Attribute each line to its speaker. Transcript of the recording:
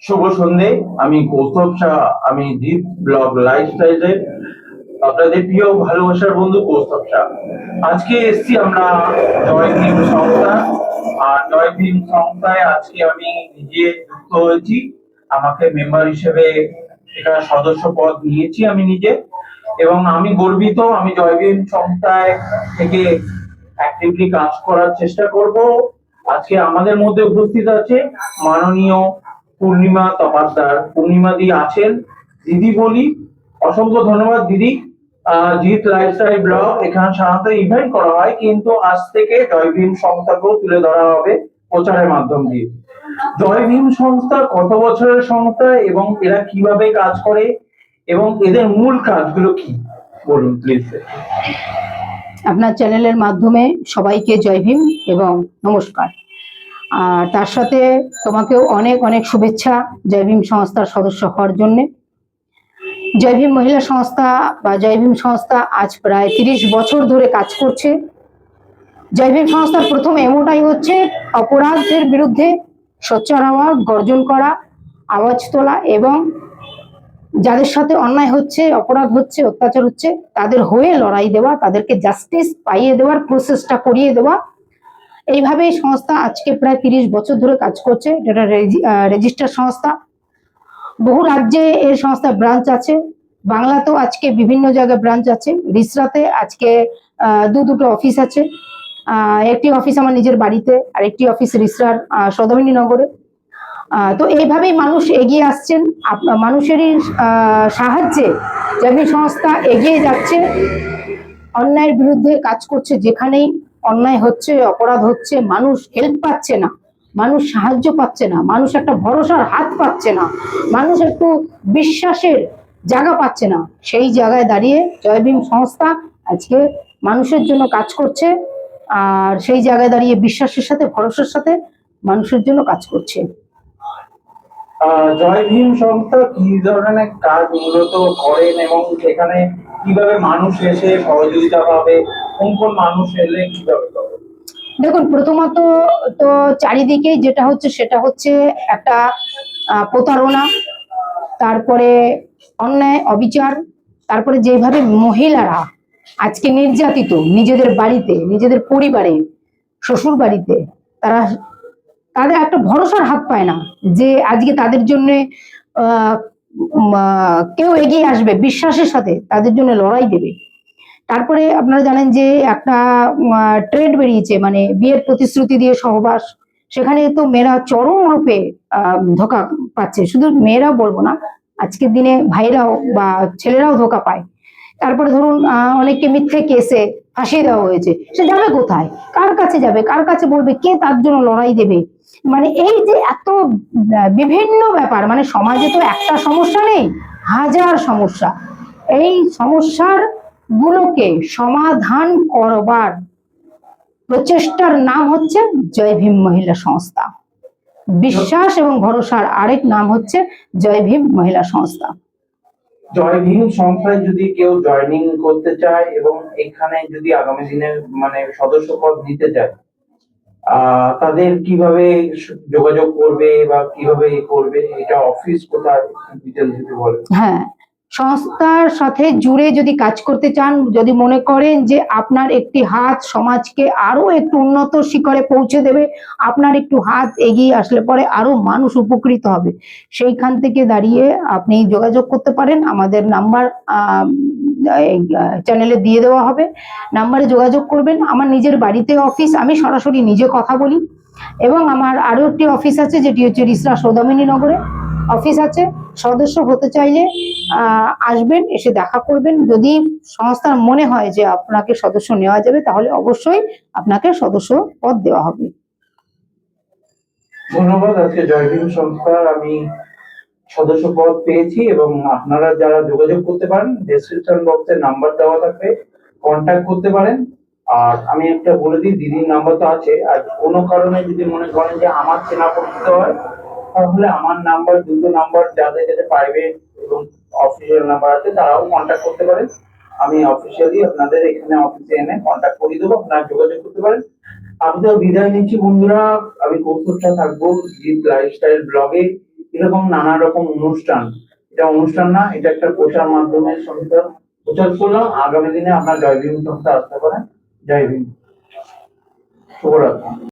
Speaker 1: শুভ সন্ধে। আমি কৌস্তব শাহ। আমি জিৎ ব্লগ লাইফস্টাইলের আপনাদের প্রিয় ভালোবাসার বন্ধু কৌস্তব শাহ। আজকে এসছি আমরা জয় ভীম সংস্থা। আর জয় ভীম সংস্থায় আজকে আমি নিজে যুক্ত হয়েছি। আমাকে মেম্বার হিসেবে এখানে সদস্য পদ নিয়েছি আমি নিজে, এবং আমি গর্বিত। আমি জয় ভীম সংস্থায় থেকে অ্যাক্টিভলি কাজ করার চেষ্টা করব। আজকে আমাদের মধ্যে উপস্থিত আছে মাননীয় পূর্ণিমা তপাসদার। পূর্ণিমা দি আছেন। দিদি বলি অসংখ্য ধন্যবাদ দিদি। জিৎ লাইফস্টাইল ব্লগ এখানে সাধারণত ইভেন্ট করা হয়, কিন্তু আজ থেকে জয় ভীম সংস্থাকেও তুলে ধরা হবে প্রচারের মাধ্যম দিয়ে। জয় ভীম সংস্থা কত বছরের সংস্থা এবং এরা কিভাবে কাজ করে এবং এদের মূল কাজগুলো কি, বলুন প্লিজ।
Speaker 2: আপনার চ্যানেলের মাধ্যমে সবাইকে জয় ভীম এবং নমস্কার। আর তার সাথে তোমাকেও অনেক অনেক শুভেচ্ছা জয় ভীম সংস্থার সদস্য হওয়ার জন্য। জয় ভীম মহিলা সংস্থা বা জয় ভীম সংস্থা আজ প্রায় 30 বছর ধরে কাজ করছে। জয় ভীম সংস্থার প্রথম এমওটাই হচ্ছে অপরাধের বিরুদ্ধে সোচ্চার হওয়া, গর্জন করা, আওয়াজ তোলা এবং যাদের সাথে অন্যায় হচ্ছে, অপরাধ হচ্ছে, অত্যাচার হচ্ছে তাদের হয়ে লড়াই দেওয়া, তাদেরকে জাস্টিস পাইয়ে দেওয়ার প্রসেসটা করিয়ে দেওয়া। এইভাবে সংস্থা আজকে প্রায় 30 বছর ধরে কাজ করছে। এটা রেজিস্টার সংস্থা। বহু রাজ্যে এই সংস্থার ব্রাঞ্চ আছে। বাংলাতেও আজকে বিভিন্ন জায়গায় ব্রাঞ্চ আছে। রিসরাতে আজকে দুটো অফিস আছে। একটি অফিস আমার নিজের বাড়িতে আর একটি অফিস রিসরার সৌদামিনী নগরে। তো এইভাবেই মানুষ এগিয়ে আসছেন। মানুষেরই সাহায্যে জয় সংস্থা এগিয়ে যাচ্ছে, অন্যায়ের বিরুদ্ধে কাজ করছে। যেখানেই অন্যায় হচ্ছে, অপরাধ হচ্ছে, মানুষ হেল্প পাচ্ছে না, মানুষ সাহায্য পাচ্ছে না, মানুষ একটা ভরসার হাত পাচ্ছে না, মানুষ একটু বিশ্বাসের জায়গা পাচ্ছে না, সেই জায়গায় দাঁড়িয়ে জয় ভীম সংস্থা আজকে মানুষের জন্য কাজ করছে। আর সেই জায়গায় দাঁড়িয়ে বিশ্বাসের সাথে, ভরসার সাথে মানুষের জন্য কাজ করছে।
Speaker 1: জয় ভীম সংস্থা কি ধরনের কাজ মূলত করেন এবং এখানে কিভাবে মানুষ এসে সহযোগিতা পাবে, কোন কোন মানুষ এলে কিভাবে পাবে?
Speaker 2: দেখুন, প্রথমত তো চারিদিকে যেটা হচ্ছে সেটা হচ্ছে একটা প্রতারণা, তারপরে অন্যায়, অবিচার, তারপরে যেভাবে মহিলারা আজকে নির্যাতিত নিজেদের বাড়িতে, নিজেদের পরিবারে, শ্বশুর বাড়িতে, তারা তাদের একটা ভরসার হাত পায় না যে আজকে তাদের জন্য কেউ এগিয়ে আসবে, বিশ্বাসের সাথে তাদের জন্য লড়াই দেবে। তারপরে আপনারা জানেন যে একটা ট্রেন্ড বেরিয়েছে, মানে বিয়ের প্রতিশ্রুতি দিয়ে সহবাস। সেখানে তো মেয়েরা চরম রূপে ধোকা পাচ্ছে। শুধু মেয়েরা বলবো না, আজকের দিনে ভাইরাও বা ছেলেরাও ধোকা পায়। তারপরে ধরুন অনেককে মিথ্যে কেসে ফাঁসিয়ে দেওয়া হয়েছে। সে যাবে কোথায়, কার কাছে যাবে, কার কাছে বলবে, কে তার জন্য লড়াই দেবে? মানে এই যে এত বিভিন্ন ব্যাপার, মানে সমাজে তো একটা সমস্যা নেই, হাজার সমস্যা। এই সমস্যার গুলোকে সমাধান করবার প্রচেষ্টার নাম হচ্ছে জয় ভীম মহিলা সংস্থা। বিশ্বাস এবং ভরসার আরেক নাম হচ্ছে জয় ভীম মহিলা সংস্থা।
Speaker 1: জয় ভীম সংস্থায় যদি কেউ জয়েনিং করতে চায় এবং এখানে যদি আগামী দিনের মানে সদস্য পদ নিতে চায়, তাদের কিভাবে যোগাযোগ করবে বা কিভাবে করবে, এটা অফিস কোথায়, ডিটেইলস যদি বলেন।
Speaker 2: হ্যাঁ, সংস্থার সাথে জুড়ে যদি কাজ করতে চান, যদি মনে করেন যে আপনার একটি হাত সমাজকে আরো একটু উন্নত শিখরে পৌঁছে দেবে, আপনার একটু হাত এগিয়ে আসলে পরে আরো মানুষ উপকৃত হবে, সেইখান থেকে দাঁড়িয়ে আপনি যোগাযোগ করতে পারেন। আমাদের নাম্বার চ্যানেলে দিয়ে দেওয়া হবে, নাম্বারে যোগাযোগ করবেন। আমার নিজের বাড়িতে অফিস, আমি সরাসরি নিজে কথা বলি। এবং আমার আরো একটি অফিস আছে, যেটি হচ্ছে রিসরা সৌদামিনী নগরে অফিস আছে। সদস্য হতে চাইলে আসবেন, এসে দেখা করবেন। যদি সংস্থার মনে হয় যে আপনাকে সদস্য নেওয়া যাবে, তাহলে অবশ্যই আপনাকে সদস্য পদ দেওয়া হবে।
Speaker 1: ধন্যবাদ। আজকে জয় ভীম সংস্থার আমি সদস্য পদ পেয়েছি এবং আপনারা যারা যোগাযোগ করতে পারেন, ডেসক্রিপশন বক্সে নাম্বার দেওয়া থাকবে, কন্ট্যাক্ট করতে পারেন। আর আমি একটা বলে দিই, দিদির নাম্বার তো আছে। আর কোনো কারণে যদি মনে করেন যে আমার চেনা পরিচিত হয়, তাহলে আমার নাম্বার, দুটো নাম্বার যাদের যাদের প্রাইভেট এবং অফিসিয়াল নাম্বার আছে, তারাও কন্ট্যাক্ট করতে পারেন। আমি অফিসিয়ালি আপনাদের এখানে অফিসে এনে কন্ট্যাক্ট করে দেবো, আপনারা যোগাযোগ করতে পারেন। আপনাদের বিদায় নিচ্ছি বন্ধুরা। আমি কৌতুকটা থাকবো জিৎ লাইফস্টাইল ব্লগে।
Speaker 3: এরকম নানা রকম অনুষ্ঠান, এটা অনুষ্ঠান না, এটা একটা প্রচার মাধ্যমের সংস্থার প্রচার করলাম। আগামী দিনে আপনার জয় ভীম সংস্থা আসতে পারেন। জয় ভীম, শুভরাত্রি।